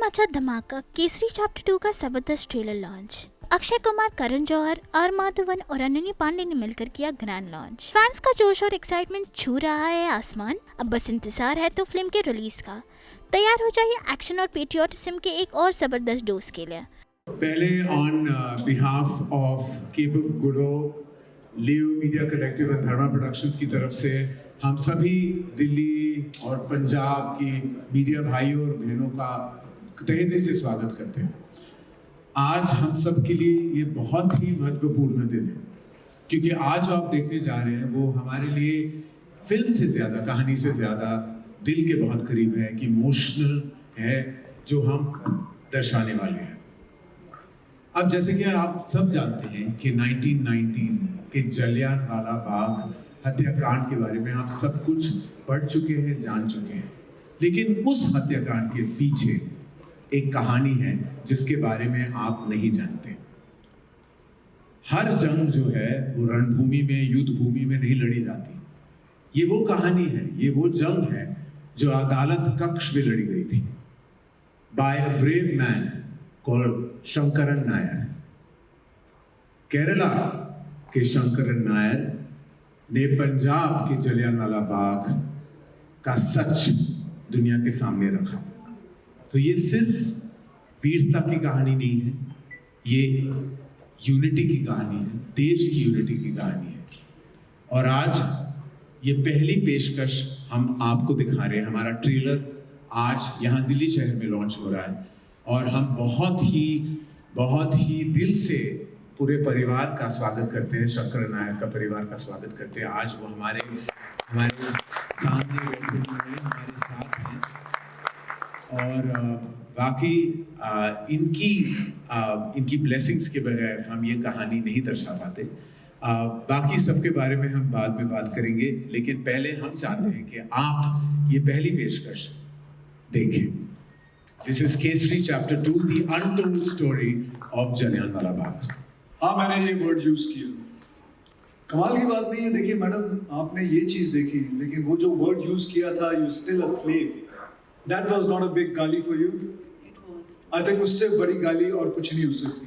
मचा धमाका, केसरी चैप्टर 2 का जबरदस्त trailer launch. Akshay Kumar, Karan Johar, R Madhavan और अनन्या पांडे ने मिलकर किया ग्रैंड लॉन्च। फैंस का जोश और एक्साइटमेंट छू रहा है आसमान। अब बस इंतजार है तो फिल्म के रिलीज का। तैयार हो जाइए एक्शन और पेट्रियोटिज्म के एक और जबरदस्त डोज के लिए। पहले on behalf of Cape of Good, Leo Media Collective और धर्मा प्रोडक्शंस की तरफ से हम सभी दिल्ली और पंजाब की मीडिया भाइयों और बहनों का तहे दिल से स्वागत करते हैं। आज हम सब के लिए ये बहुत ही महत्वपूर्ण दिन है, क्योंकि आज जो आप देखने जा रहे हैं वो हमारे लिए फिल्म से ज़्यादा, कहानी से ज़्यादा दिल के बहुत करीब है, कि इमोशनल है, जो हम दर्शाने वाले हैं। अब जैसे कि आप सब जानते हैं कि 1919 के जलियांवाला बाग हत्याकांड के बारे में आप सब कुछ पढ़ चुके हैं, जान चुके हैं, लेकिन उस हत्याकांड के पीछे एक कहानी है जिसके बारे में आप नहीं जानते। हर जंग जो है वो रणभूमि में, युद्ध भूमि में नहीं लड़ी जाती। ये वो कहानी है, ये वो जंग है जो अदालत कक्ष में लड़ी गई थी, by a brave man called Sankaran Nair. Kerala के शंकरन नायर ने पंजाब के जलियांवाला बाग का सच दुनिया के सामने रखा। तो ये सिर्फ वीरता की कहानी नहीं है, ये यूनिटी की कहानी है, देश की यूनिटी की कहानी है। और आज ये पहली पेशकश हम आपको दिखा रहे हैं। हमारा ट्रेलर आज यहाँ दिल्ली शहर में लॉन्च हो रहा है और हम बहुत ही दिल से पूरे परिवार का स्वागत करते हैं, शंकर नायर का परिवार का स्वागत करते हैं। आज वो हमारे सामने बैठे हुए हैं, हमारे साथ हैं, और बाकी इनकी ब्लेसिंग्स के बगैर हम ये कहानी नहीं दर्शा पाते। बाकी सबके बारे में हम बाद में बात करेंगे, लेकिन पहले हम चाहते हैं कि आप ये पहली पेशकश देखें। This is Kesari chapter 2, the untold story of Jallianwala Bagh. हाँ, मैंने ये वर्ड यूज किया। कमाल की बात नहीं है, देखिए मैडम, आपने ये चीज देखी, लेकिन वो जो वर्ड यूज किया था, you still a slave, that was not a big गाली फॉर यू। आई थिंक उससे बड़ी गाली और कुछ नहीं हो सकती।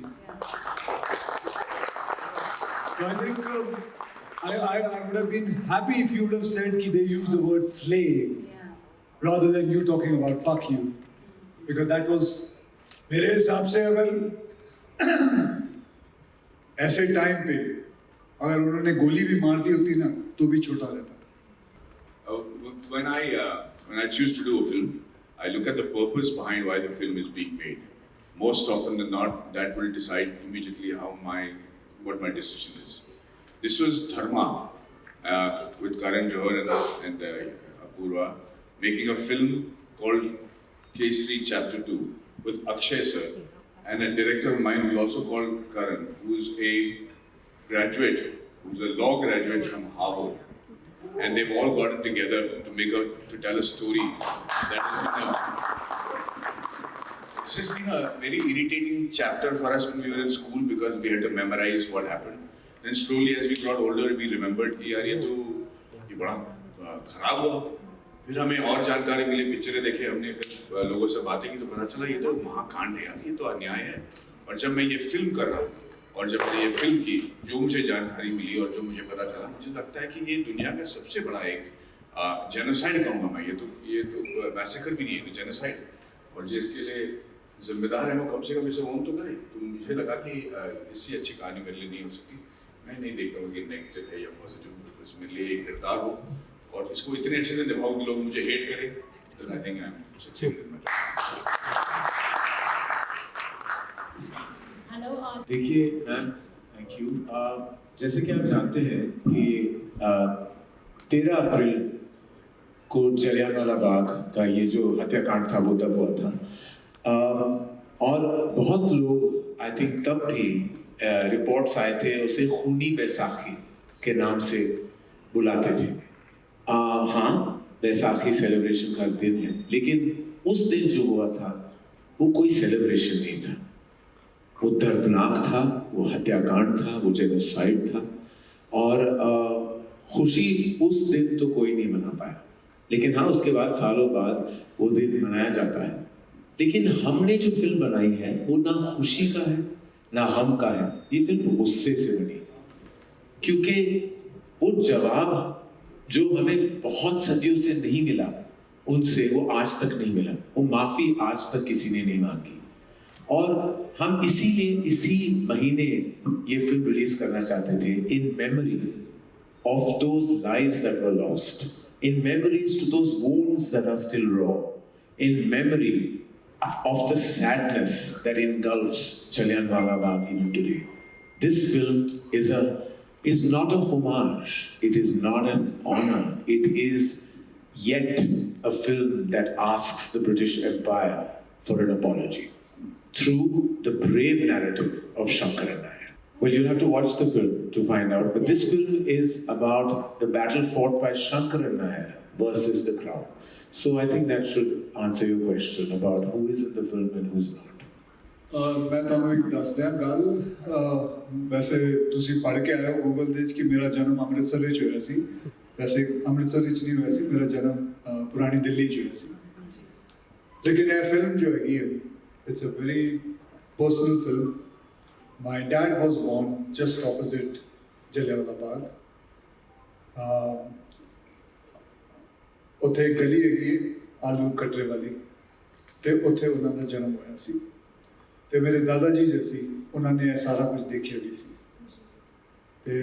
I think I would have been happy if you would have said कि they used the word slave rather than you talking about fuck you, because that was, मेरे हिसाब से अगर ऐसे टाइम पे अगर उन्होंने गोली भी मार दी होती ना तो भी छोटा रहता। When I choose to do a film, I look at the purpose behind why the film is being made. Most often than not, that will decide immediately what my decision is. This was Dharma with Karan Johar and Apurva making a film called Kesari Chapter 2 with Akshay sir and a director of mine who's also called Karan, who's a graduate, who's a law graduate from Harvard, and they've all gotten together to tell a story that has become. This has been a very irritating chapter for us when we were in school because we had to memorize what happened. Then slowly as we got older, we remembered कि यार ये बड़ा खराब हुआ। फिर हमें और जानकारी मिली, पिक्चरें देखे हमने, फिर लोगों से बातें की तो पता चला ये तो महाकांड है यार, ये तो अन्याय है। और जब मैं ये फिल्म कर रहा हूँ और जब मैंने ये फिल्म की, जो मुझे जानकारी मिली और जो मुझे पता चला, मुझे लगता है कि ये दुनिया का सबसे बड़ा एक जेनोसाइड कहूँगा मैं। ये तो मैसेकर भी नहीं है, तो जेनोसाइड। और जिसके लिए जिम्मेदार है वो कम से कम इसे ओन तो करे। तो मुझे लगा कि इससे अच्छी कहानी मेरे लिए नहीं हो सकती। मैं नहीं देखता हूँ कि नेगेटिव है या पॉजिटिव, इसमें लिए एक किरदार हो और इसको इतने अच्छे से निभाऊं कि लोग मुझे हेट करें, तो I think I am successful. Hello, देखिए मैम, थैंक यू। जैसे कि आप जानते हैं कि 13 अप्रैल को जलियांवाला बाग का ये जो हत्याकांड था वो तब हुआ था, और बहुत लोग आई थिंक तब भी रिपोर्ट्स आए थे उसे खूनी बैसाखी के नाम से बुलाते थे। हाँ, बैसाखी सेलिब्रेशन का दिन है, लेकिन उस दिन जो हुआ था वो कोई सेलिब्रेशन नहीं था। वो दर्दनाक था, वो हत्याकांड था, वो जेनोसाइड था, और खुशी उस दिन तो कोई नहीं मना पाया। लेकिन हाँ, उसके बाद सालों बाद वो दिन मनाया जाता है। लेकिन हमने जो फिल्म बनाई है वो ना खुशी का है ना हम का है, ये फिल्म गुस्से से बनी, क्योंकि वो जवाब जो हमें बहुत सदियों से नहीं मिला उनसे, वो आज तक नहीं मिला, वो माफी आज तक किसी ने नहीं मांगी। और हम इसीलिए इसी महीने ये फिल्म रिलीज करना चाहते थे, in memory of those lives that were lost, in memories to those wounds that are still raw, in memory of the sadness that engulfs Jallianwala Bagh even today. This film is not a homage, it is not an honor, it is yet a film that asks the British Empire for an apology through the brave narrative of Shankaran Nair. Well, you'll have to watch the film to find out. But this film is about the battle fought by Shankaran Nair versus the Crown. So I think that should answer your question about who is in the film and who's not. मैं ਤੁਹਾਨੂੰ ਇੱਕ ਦੱਸ ਦਿਆਂ ਗੱਲ, ਵੈਸੇ ਤੁਸੀਂ ਪੜ੍ਹ ਕੇ ਆਏ ਹੋ ਗੂਗਲ ਦੇ ਵਿੱਚ ਕਿ ਮੇਰਾ ਜਨਮ ਅੰਮ੍ਰਿਤਸਰ ਵਿੱਚ ਹੋਇਆ ਸੀ। ਵੈਸੇ ਅੰਮ੍ਰਿਤਸਰ ਵਿੱਚ ਨਹੀਂ ਹੋਇਆ ਸੀ, ਮੇਰਾ ਜਨਮ ਪੁਰਾਣੀ ਦਿੱਲੀ 'ਚ ਹੋਇਆ ਸੀ। ਲੇਕਿਨ ਇਹ ਫਿਲਮ ਜੋ ਹੈਗੀ ਹੈ, it's a very personal film. My dad was born just opposite Jallianwala Bagh. ਉੱਥੇ ਇੱਕ ਗਲੀ ਹੈਗੀ ਆਲੂ ਕਟਰੇ ਵਾਲੀ, ਤੇ ਉੱਥੇ ਉਹਨਾਂ ਦਾ ਜਨਮ ਹੋਇਆ ਸੀ। ਤੇ ਮੇਰੇ ਦਾਦਾ ਜੀ ਜੋ ਸੀ ਉਹਨਾਂ ਨੇ ਇਹ ਸਾਰਾ ਕੁਝ ਦੇਖਿਆ ਵੀ ਸੀ। ਤੇ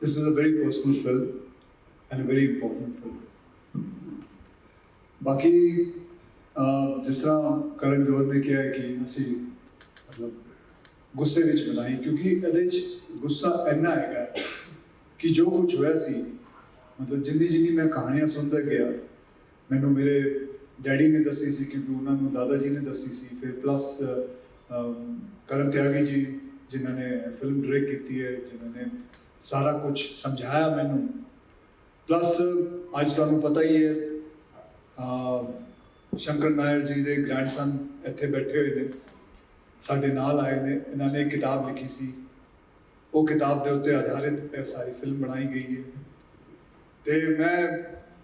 this is a very personal film and a very important film. ਬਾਕੀ ਜਿਸ ਤਰ੍ਹਾਂ ਕਰਨ ਜੋਹਰ ਨੇ ਕਿਹਾ ਕਿ ਅਸੀਂ ਮਤਲਬ ਗੁੱਸੇ ਵਿੱਚ ਬਣਾਈ, ਕਿਉਂਕਿ ਇਹਦੇ 'ਚ ਗੁੱਸਾ ਇੰਨਾ ਹੈਗਾ ਕਿ ਜੋ ਕੁਝ ਹੋਇਆ ਸੀ, ਮਤਲਬ ਜਿੰਨੀ ਮੈਂ ਕਹਾਣੀਆਂ ਸੁਣਦਾ ਗਿਆ, ਮੈਨੂੰ ਮੇਰੇ ਡੈਡੀ ਨੇ ਦੱਸੀ ਸੀ, ਕਿਉਂਕਿ ਉਹਨਾਂ ਨੂੰ ਦਾਦਾ ਜੀ ਨੇ ਦੱਸੀ ਸੀ, ਫਿਰ ਪਲੱਸ ਕਰਨ ਤਿਆਗੀ ਜੀ ਜਿਨ੍ਹਾਂ ਨੇ ਫਿਲਮ ਡਾਇਰੈਕਟ ਕੀਤੀ ਹੈ, ਜਿਨ੍ਹਾਂ ਨੇ ਸਾਰਾ ਕੁਝ ਸਮਝਾਇਆ ਮੈਨੂੰ, ਪਲੱਸ ਅੱਜ ਤੁਹਾਨੂੰ ਪਤਾ ਹੀ ਹੈ ਸ਼ੰਕਰ ਨਾਇਰ ਜੀ ਦੇ ਗ੍ਰੈਂਡਸਨ ਇੱਥੇ ਬੈਠੇ ਹੋਏ ਨੇ, ਸਾਡੇ ਨਾਲ ਆਏ ਨੇ। ਇਹਨਾਂ ਨੇ ਕਿਤਾਬ ਲਿਖੀ ਸੀ, ਉਹ ਕਿਤਾਬ ਦੇ ਉੱਤੇ ਆਧਾਰਿਤ ਇਹ ਸਾਰੀ ਫਿਲਮ ਬਣਾਈ ਗਈ ਹੈ। ਤੇ ਮੈਂ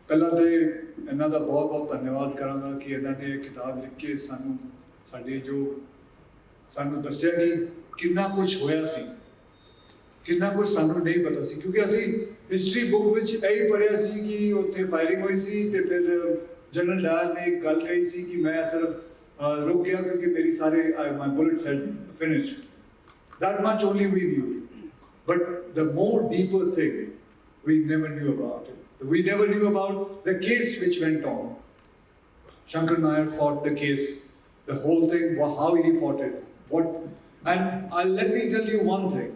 ਪਹਿਲਾਂ ਤੇ ਇਹਨਾਂ ਦਾ ਬਹੁਤ ਬਹੁਤ ਧੰਨਵਾਦ ਕਰਾਂਗਾ ਕਿ ਇਹਨਾਂ ਨੇ ਇਹ ਕਿਤਾਬ ਲਿਖ ਕੇ ਸਾਨੂੰ ਦੱਸਿਆ ਕਿ ਕਿੰਨਾ ਕੁਝ ਹੋਇਆ ਸੀ, ਕਿੰਨਾ ਕੁਝ ਸਾਨੂੰ ਨਹੀਂ ਪਤਾ ਸੀ, ਕਿਉਂਕਿ ਅਸੀਂ ਹਿਸਟਰੀ ਬੁੱਕ ਵਿੱਚ ਇਹੀ ਪੜ੍ਹਿਆ ਸੀ ਕਿ ਉੱਥੇ ਫਾਇਰਿੰਗ ਹੋਈ ਸੀ ਤੇ ਫਿਰ ਜਨਰਲ ਡਾਇਰ ਨੇ ਇੱਕ ਗੱਲ ਕਹੀ ਸੀ ਕਿ ਮੈਂ ਸਿਰਫ रुक गया क्योंकि मेरी सारे my bullets had finished. That much only we knew. But the more deeper thing we never knew about it. We never knew about the case which went on. Shankar Nair fought the case, the whole thing, how he fought it. And let me tell you one thing.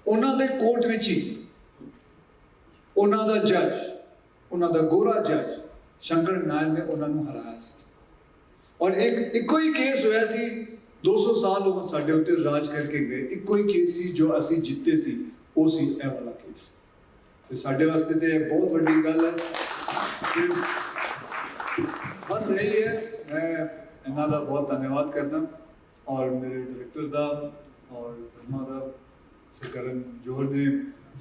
ਉਹਨਾਂ ਦੇ court ਵਿੱਚ ਹੀ ਉਹਨਾਂ ਦਾ ਜੱਜ, ਉਹਨਾਂ ਦਾ ਗੋਰਾ ਜੱਜ ਸ਼ੰਕਰ ਨਾਇਰ ਨੇ ਉਹਨਾਂ ਨੂੰ ਹਰਾਇਆ ਸੀ। ਔਰ ਇੱਕੋ ਹੀ ਕੇਸ ਹੋਇਆ ਸੀ, 200 ਸਾਲ ਉਹ ਸਾਡੇ ਉੱਤੇ ਰਾਜ ਕਰਕੇ ਗਏ, ਇੱਕੋ ਹੀ ਕੇਸ ਸੀ ਜੋ ਅਸੀਂ ਜਿੱਤੇ ਸੀ, ਉਹ ਸੀ ਇਹ ਵਾਲਾ ਕੇਸ। ਤੇ ਸਾਡੇ ਵਾਸਤੇ ਤੇ ਇਹ ਬਹੁਤ ਵੱਡੀ ਗੱਲ ਹੈ। ਬਸ ਇਹੀ ਹੈ, ਮੈਂ ਇਹਨਾਂ ਦਾ ਬਹੁਤ ਧੰਨਵਾਦ ਕਰਨਾ ਔਰ ਮੇਰੇ ਡਾਇਰੈਕਟਰ ਦਾ ਔਰ ਧਰਮਾ ਦਾ, ਕਰਨ ਜੋਹਰ ਨੇ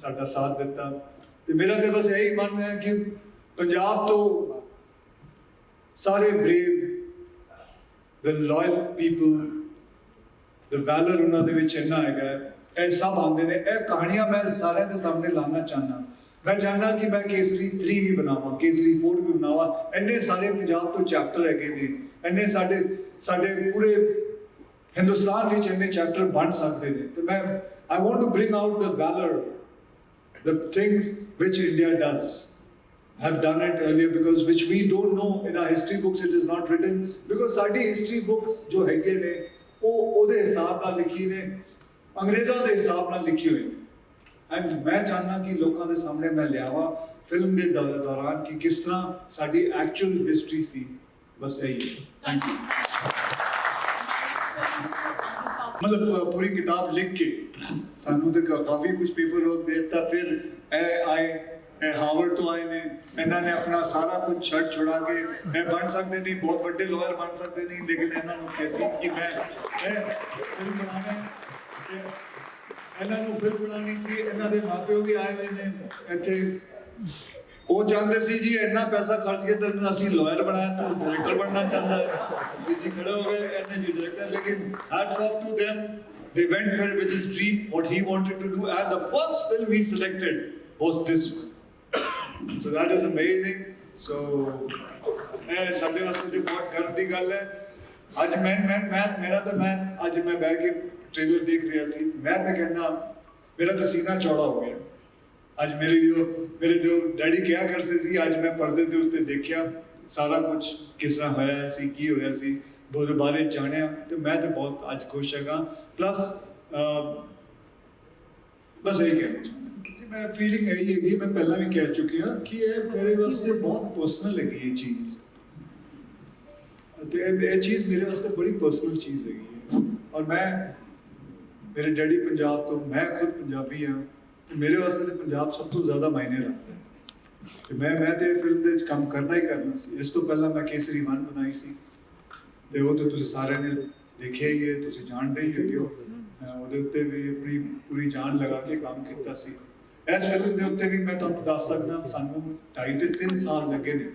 ਸਾਡਾ ਸਾਥ ਦਿੱਤਾ। ਤੇ ਮੇਰਾ ਤੇ ਬਸ ਇਹੀ ਮਨ ਹੈ ਕਿ ਪੰਜਾਬ ਤੋਂ ਸਾਰੇ brave, the loyal people, the valor ਉਹਨਾਂ ਦੇ ਵਿੱਚ ਇੰਨਾ ਹੈਗਾ, ਇਹ ਸਭ ਆਉਂਦੇ ਨੇ। ਇਹ ਕਹਾਣੀਆਂ ਮੈਂ ਸਾਰਿਆਂ ਦੇ ਸਾਹਮਣੇ ਲਾਉਣਾ ਚਾਹੁੰਦਾ। ਮੈਂ ਚਾਹੁੰਦਾ ਕਿ ਮੈਂ ਕੇਸਰੀ 3 ਵੀ ਬਣਾਵਾਂ, ਕੇਸਰੀ 4 ਵੀ ਬਣਾਵਾਂ। ਇੰਨੇ ਸਾਰੇ ਪੰਜਾਬ ਤੋਂ ਚੈਪਟਰ ਹੈਗੇ ਨੇ, ਇੰਨੇ ਸਾਡੇ ਪੂਰੇ ਹਿੰਦੁਸਤਾਨ ਵਿੱਚ ਇੰਨੇ ਚੈਪਟਰ ਬਣ ਸਕਦੇ ਨੇ। ਤੇ ਮੈਂ I want to bring out the valor, the things which India does, have done it earlier, because which we don't know in our history books, it is not written, because ਸਾਡੀ history books ਜੋ ਹੈਗੇ ਨੇ ਉਹ ਉਹਦੇ ਹਿਸਾਬ ਨਾਲ ਲਿਖੀ ਨੇ, ਅੰਗਰੇਜ਼ਾਂ ਦੇ ਹਿਸਾਬ ਨਾਲ ਲਿਖੀ ਹੋਈ ਨੇ। ਐਂਡ ਮੈਂ ਚਾਹੁੰਦਾ ਕਿ ਲੋਕਾਂ ਦੇ ਸਾਹਮਣੇ ਮੈਂ ਲਿਆਵਾਂ ਫਿਲਮ ਦੇ ਦੌਰਾਨ ਕਿ ਕਿਸ ਤਰ੍ਹਾਂ ਸਾਡੀ ਐਕਚੁਅਲ ਹਿਸਟਰੀ ਸੀ। ਬਸ ਇਹੀ ਹੈ। Thank you. मतलब पूरी किताब लिख के सानू तो काफ़ी कुछ पेपर वर्क दे दिता। फिर आए हार्वर्ड तो आए ने, इन्होंने अपना सारा कुछ छड़ छुड़ा के बन सकते नहीं, बहुत बड़े लॉयर बन सकते नहीं, लेकिन इन्होंने कैसी कि मैं फिल्म बनाना, इन्होंने फिल्म बनानी सी। इन्होंने माँ प्यो भी आए हुए ने इत्थे, ਉਹ ਚਾਹੁੰਦੇ ਸੀ ਜੀ ਇੰਨਾ ਪੈਸਾ ਖਰਚ ਕੇ ਤੈਨੂੰ ਅਸੀਂ ਲਾਇਰ ਬਣਾਇਆ ਤੂੰ ਡਾਇਰੈਕਟਰ ਬਣਨਾ ਚਾਹੁੰਦਾ ਹੈ ਜੀ ਖੜੇ ਹੋ ਗਏ ਇਹਨੇ ਜੀ ਡਾਇਰੈਕਟਰ ਲੇਕਿਨ hats off to them they went for it with his dream what he wanted to do and the first film he selected was this one so that is amazing so ਇਹ ਸਾਡੇ ਵਾਸਤੇ ਤੇ ਬਹੁਤ ਗਰਵ ਦੀ ਗੱਲ ਹੈ ਅੱਜ ਮੈਂ ਮੇਰਾ ਤਾਂ ਮੈਂ ਅੱਜ ਮੈਂ ਬੈਠ ਕੇ ਟ੍ਰੇਲਰ ਦੇਖ ਰਿਹਾ ਸੀ ਮੈਂ ਤਾਂ ਕਹਿੰਦਾ ਮੇਰਾ ਤਾਂ ਸੀਨਾ ਚੌੜਾ ਹੋ ਗਿਆ ਅੱਜ ਮੇਰੇ ਜੋ ਡੈਡੀ ਕਿਹਾ ਕਰਦੇ ਸੀ ਅੱਜ ਮੈਂ ਪਰਦੇ ਦੇ ਉੱਤੇ ਦੇਖਿਆ ਸਾਰਾ ਕੁਝ ਕਿਸ ਤਰ੍ਹਾਂ ਹੋਇਆ ਸੀ ਕੀ ਹੋਇਆ ਸੀ ਉਹਦੇ ਬਾਰੇ ਜਾਣਿਆ ਤੇ ਮੈਂ ਤਾਂ ਬਹੁਤ ਅੱਜ ਖੁਸ਼ ਹੈਗਾ ਪਲੱਸ ਬਸ ਇਹ ਕਹਿਣਾ ਚਾਹੁੰਦਾ ਮੈਂ ਫੀਲਿੰਗ ਇਹੀ ਹੈਗੀ ਮੈਂ ਪਹਿਲਾਂ ਵੀ ਕਹਿ ਚੁੱਕਿਆ ਕਿ ਇਹ ਮੇਰੇ ਵਾਸਤੇ ਬਹੁਤ ਪਰਸਨਲ ਹੈਗੀ ਇਹ ਚੀਜ਼ ਤੇ ਇਹ ਚੀਜ਼ ਮੇਰੇ ਵਾਸਤੇ ਬੜੀ ਪਰਸਨਲ ਚੀਜ਼ ਹੈਗੀ ਹੈ ਔਰ ਮੈਂ ਮੇਰੇ ਡੈਡੀ ਪੰਜਾਬ ਤੋਂ ਮੈਂ ਖੁਦ ਪੰਜਾਬੀ ਹਾਂ ਤੇ ਮੇਰੇ ਵਾਸਤੇ ਤੇ ਪੰਜਾਬ ਸਭ ਤੋਂ ਜ਼ਿਆਦਾ ਮਾਇਨੇ ਰੱਖਦਾ ਹੈ ਤੇ ਮੈਂ ਤੇ ਫਿਲਮ ਦੇ ਵਿੱਚ ਕੰਮ ਕਰਨਾ ਹੀ ਕਰਨਾ ਸੀ ਇਸ ਤੋਂ ਪਹਿਲਾਂ ਮੈਂ ਕੇਸਰੀ 1 ਬਣਾਈ ਸੀ ਤੇ ਉਹ ਤਾਂ ਤੁਸੀਂ ਸਾਰਿਆਂ ਨੇ ਦੇਖਿਆ ਹੀ ਹੈ ਤੁਸੀਂ ਜਾਣਦੇ ਹੀ ਹੈਗੇ ਹੋ ਉਹਦੇ ਉੱਤੇ ਵੀ ਆਪਣੀ ਪੂਰੀ ਜਾਨ ਲਗਾ ਕੇ ਕੰਮ ਕੀਤਾ ਸੀ ਇਸ ਫਿਲਮ ਦੇ ਉੱਤੇ ਵੀ ਮੈਂ ਤੁਹਾਨੂੰ ਦੱਸ ਸਕਦਾ ਸਾਨੂੰ 2.5 ਤੇ 3 ਸਾਲ ਲੱਗੇ ਨੇ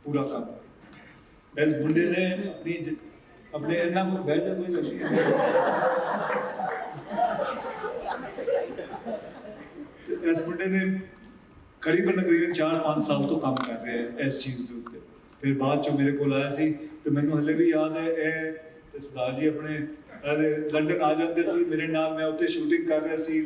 ਪੂਰਾ ਕੰਮ ਇਸ ਮੁੰਡੇ ਨੇ ਆਪਣੇ ਇਹਨਾਂ ਨੂੰ ਬੈਠ ਜਾ ਕੋਈ ਲੱਗੀ ਇਸ ਮੁੰਡੇ ਨੇ ਕਰੀਬਨ 4-5 ਸਾਲ ਤੋਂ ਕੰਮ ਕਰ ਰਿਹਾ ਹੈ ਇਸ ਚੀਜ਼ ਦੇ ਉੱਤੇ ਫਿਰ ਬਾਅਦ ਚੋਂ ਮੇਰੇ ਕੋਲ ਆਇਆ ਸੀ ਤੇ ਮੈਨੂੰ ਹਲੇ ਵੀ ਯਾਦ ਹੈ ਇਹ ਸਰਦਾਰ ਜੀ ਆਪਣੇ ਲੰਡਨ ਆ ਜਾਂਦੇ ਸੀ ਮੇਰੇ ਨਾਲ ਮੈਂ ਉੱਥੇ ਸ਼ੂਟਿੰਗ ਕਰ ਰਿਹਾ ਸੀ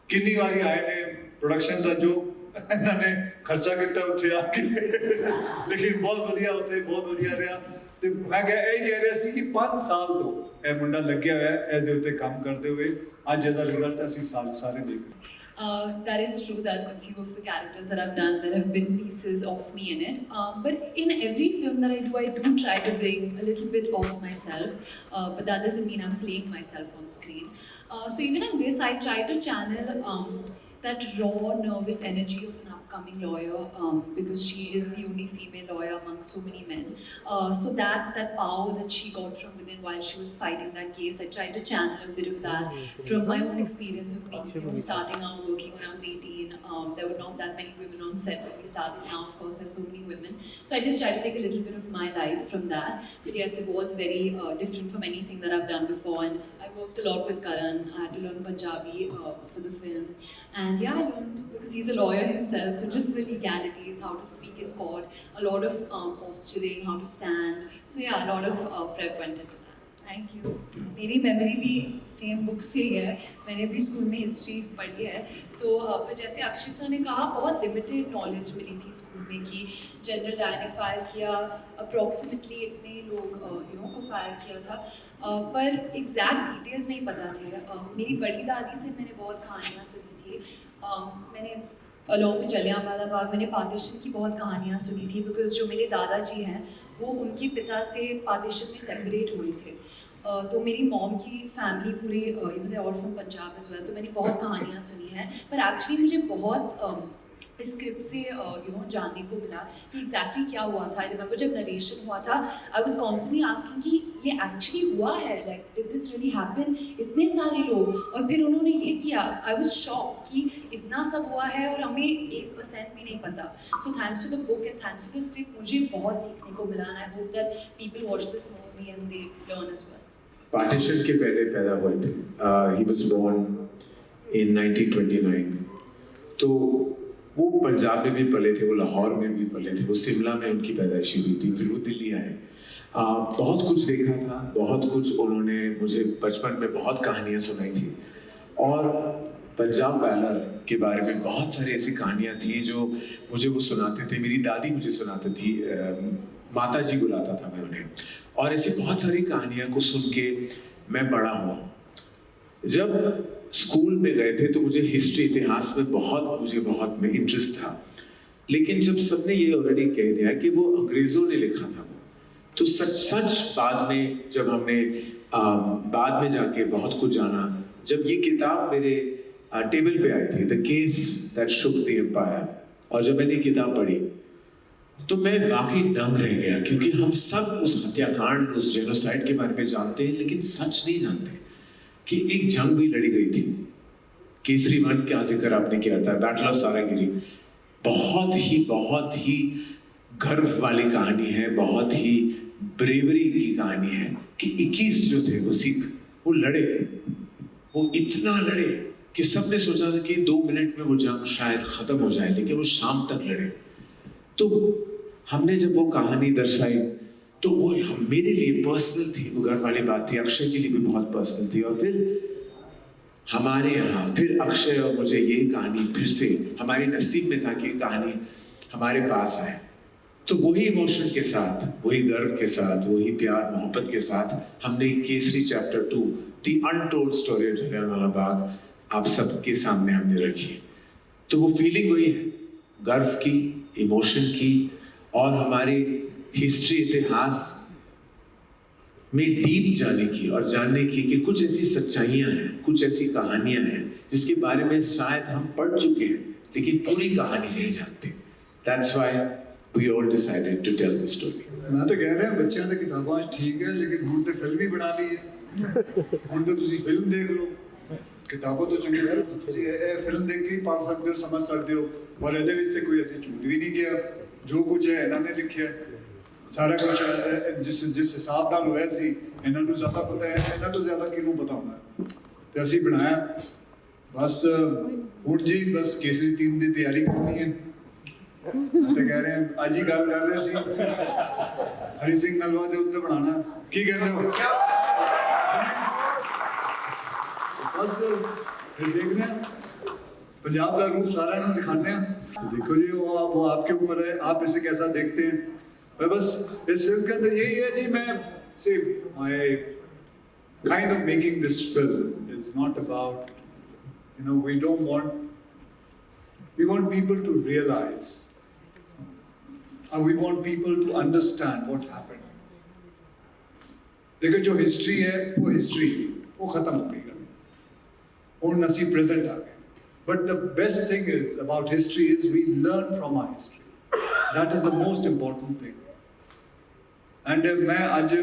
ਕਿੰਨੀ ਵਾਰੀ ਆਏ ਨੇ ਪ੍ਰੋਡਕਸ਼ਨ ਦਾ ਜੋ ਇਹਨਾਂ ਨੇ ਖਰਚਾ ਕੀਤਾ ਉੱਥੇ ਆ ਕੇ ਲੇਕਿਨ ਬਹੁਤ ਵਧੀਆ ਉੱਥੇ ਬਹੁਤ ਵਧੀਆ ਰਿਹਾ ਤੇ ਮੈਂ ਇਹ ਕਹਿ ਰਿਹਾ ਸੀ ਕਿ 5 ਸਾਲ ਤੋਂ ਇਹ ਮੁੰਡਾ ਲੱਗਿਆ ਹੋਇਆ ਹੈ ਇਹਦੇ ਉੱਤੇ ਕੰਮ ਕਰਦੇ ਹੋਏ ਅੱਜ ਇਹਦਾ ਰਿਜ਼ਲਟ ਅਸੀਂ ਸਾਰੇ ਦੇਖ ਰਹੇ That is true that a few of the characters that I've done there have been pieces of me in it. But in every film that I do try to bring a little bit of myself. But that doesn't mean I'm playing myself on screen. So even in this, I try to channel that raw, nervous energy of an upcoming lawyer because she is the only female lawyer among so many men. So that power that she got from within while she was fighting that case, I tried to channel a bit of that from my own experience of being starting out working when I was 18. There were not that many women on set when we started. Now, of course, there's so many women. So I did try to take a little bit of my life from that. But yes, it was very different from anything that I've done before. And I worked a lot with Karan. I had to learn Punjabi for the film. And yeah, I learned because he's a lawyer himself, so just the legalities, how to speak in court, a lot of posturing, how to stand. So yeah, a lot of prep went into that. Thank you. मेरी memory भी same book से ही है मैंने भी school में history पढ़ी है तो जैसे अक्षय सर ने कहा बहुत लिमिटेड नॉलेज मिली थी स्कूल में कि जनरल डायर ने फायर किया अप्रॉक्सीमेटली इतने लोग को फायर किया था पर एग्जैक्ट डिटेल्स नहीं पता थे मेरी बड़ी दादी से मैंने बहुत कहानियाँ सुनी थी मैंने अलॉन्ग में जलियांवाला बाग मैंने पार्टीशन की बहुत कहानियाँ सुनी थी बिकॉज जो मेरे दादाजी हैं वो उनके पिता से पार्टीशन में सेपरेट हुए थे तो मेरी मॉम की फैमिली पूरी they all from Punjab as well तो मैंने बहुत कहानियाँ सुनी हैं पर एक्चुअली मुझे बहुत इस स्क्रिप्ट से जानने को मिला कि एग्जैक्टली क्या हुआ था आई रिमेंबर जब नरेशन हुआ था आई वाज कॉन्स्टेंटली आस्किंग कि ये एक्चुअली हुआ है like did this really happen इतने सारे लोग और फिर उन्होंने ये किया आई वाज शॉक कि इतना सब हुआ है और हमें 1% भी नहीं पता so thanks to the book and thanks to the script मुझे बहुत सीखने को मिला and I hope that people watch this movie and they learn as well partition के पहले पैदा हुए थे ही वाज बोर्न इन 1929 तो वो पंजाब में भी पले थे वो लाहौर में भी पले थे वो शिमला में उनकी पैदाइश हुई थी फिर वो दिल्ली आए बहुत कुछ देखा था बहुत कुछ उन्होंने मुझे बचपन में बहुत कहानियाँ सुनाई थी और पंजाब वैलर के बारे में बहुत सारी ऐसी कहानियाँ थी जो मुझे वो सुनाते थे मेरी दादी मुझे सुनाती थी माता जी बुलाता था मैं उन्हें और ऐसी बहुत सारी कहानियाँ को सुन के मैं बड़ा हुआ जब स्कूल में गए थे तो मुझे हिस्ट्री इतिहास में बहुत में इंटरेस्ट था लेकिन जब सबने ये ऑलरेडी कह दिया कि वो अंग्रेजों ने लिखा था तो सच बाद में जब हमने बाद में जाके बहुत कुछ जाना जब ये किताब मेरे टेबल पे आई थी the case that shook the empire और जब मैंने किताब पढ़ी तो मैं वाकई दंग रह गया क्योंकि हम सब उस हत्याकांड उस जेनोसाइड के बारे में जानते हैं लेकिन सच नहीं जानते कि एक जंग भी लड़ी गई थी केसरी 1 का जिक्र आपने किया था बैटल ऑफ सारागिरी बहुत ही गर्व वाली कहानी है, बहुत ही ब्रेवरी की कहानी है कि 21 जो थे वो सिख, वो लड़े, वो इतना लड़े कि सबने सोचा था कि 2 मिनट में वो जंग शायद खत्म हो जाए, लेकिन वो शाम तक लड़े। तो हमने जब वो कहानी दर्शाई तो वो मेरे लिए पर्सनल थी, वो गर्व वाली बात थी, अक्षय के लिए भी बहुत पर्सनल थी। और फिर हमारे यहाँ फिर अक्षय और मुझे ये कहानी फिर से हमारे नसीब में था कि कहानी हमारे पास आए। तो वही इमोशन के साथ, वही गर्व के साथ, वही प्यार मोहब्बत के साथ हमने Kesari chapter 2 the untold story of Jallianwala Bagh आप सबके सामने हमने रखी। तो वो फीलिंग वही है, गर्व की, इमोशन की, और हमारे हिस्ट्री, इतिहास में डीप जाने की और जानने की कि कुछ ऐसी सच्चाइयां हैं, कुछ ऐसी कहानियां हैं जिसके बारे में शायद हम पढ़ चुके हैं लेकिन पूरी कहानी नहीं जानते। That's why we all decided to tell the story. मैं तो कह रहा बच्चों की किताबां ठीक है लेकिन ਹੁਣ ਤੇ ਫਿਲਮ ਹੀ ਬਣਾ ਲਈ ਹੈ। ਹੁਣ ਤਾਂ ਤੁਸੀਂ ਫਿਲਮ ਦੇਖ ਲਓ, ਕਿਤਾਬਾਂ ਤੋਂ ਚੰਗੀ ਹੈ ਤੁਸੀਂ ਇਹ ਫਿਲਮ ਦੇਖ ਕੇ ਹੀ ਪੜ੍ਹ ਸਕਦੇ ਹੋ, ਸਮਝ ਸਕਦੇ ਹੋ। ਔਰ ਇਹਦੇ ਵਿੱਚ ਤੇ ਕੋਈ ਐਸੀ ਝੂਠ ਵੀ ਨਹੀਂ ਗਿਆ, ਜੋ ਕੁਝ ਹੈ ਇਹਨਾਂ ਨੇ ਲਿਖਿਆ ਸਾਰਾ ਕੁਝ ਜਿਸ ਹਿਸਾਬ ਨਾਲ ਹੋਇਆ ਸੀ ਇਹਨਾਂ ਨੂੰ ਜ਼ਿਆਦਾ ਪਤਾ ਹੈ, ਇਹਨਾਂ ਤੋਂ ਜ਼ਿਆਦਾ ਕਿਹਨੂੰ ਪਤਾ ਹੋਣਾ ਤੇ ਅਸੀਂ ਬਣਾਇਆ। ਬਸ ਹੁਣ ਜੀ ਬਸ ਕੇਸਰੀ 3 ਦੀ ਤਿਆਰੀ ਕਰਨੀ ਹੈ। ਤੇ ਕਹਿ ਰਹੇ ਹਾਂ ਅੱਜ ਹੀ ਗੱਲ ਕਰ ਰਹੇ ਸੀ ਹਰੀ ਸਿੰਘ ਨਲਵਾ ਦੇ ਉੱਤੇ ਬਣਾਉਣਾ, ਕੀ ਕਹਿੰਦੇ ਹੋ? बस फिर देखते हैं पंजाब का रूप सारा ना दिखाने हैं। तो देखो जी वो आपके ऊपर है, आप इसे कैसा देखते हैं। मैं बस इस फिल्म के अंदर यही है जी, मैं से my kind of making this film is not about we want people to realise and we want people to understand what happened। देखो जो हिस्ट्री है वो हिस्ट्री वो खत्म हो गई, और नसी प्रेजेंट आ गए। But the best thing is about history is we learn from our history, that is the most important thing. And मैं आज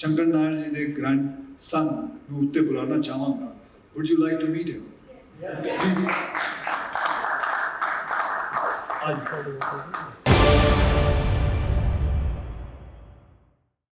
शंकर नायर जी के ग्रैंड सन ਨੂੰ ਉੱਤੇ ਬੁਲਾਉਣਾ ਚਾਹਾਂਗਾ। Would you like to meet him please?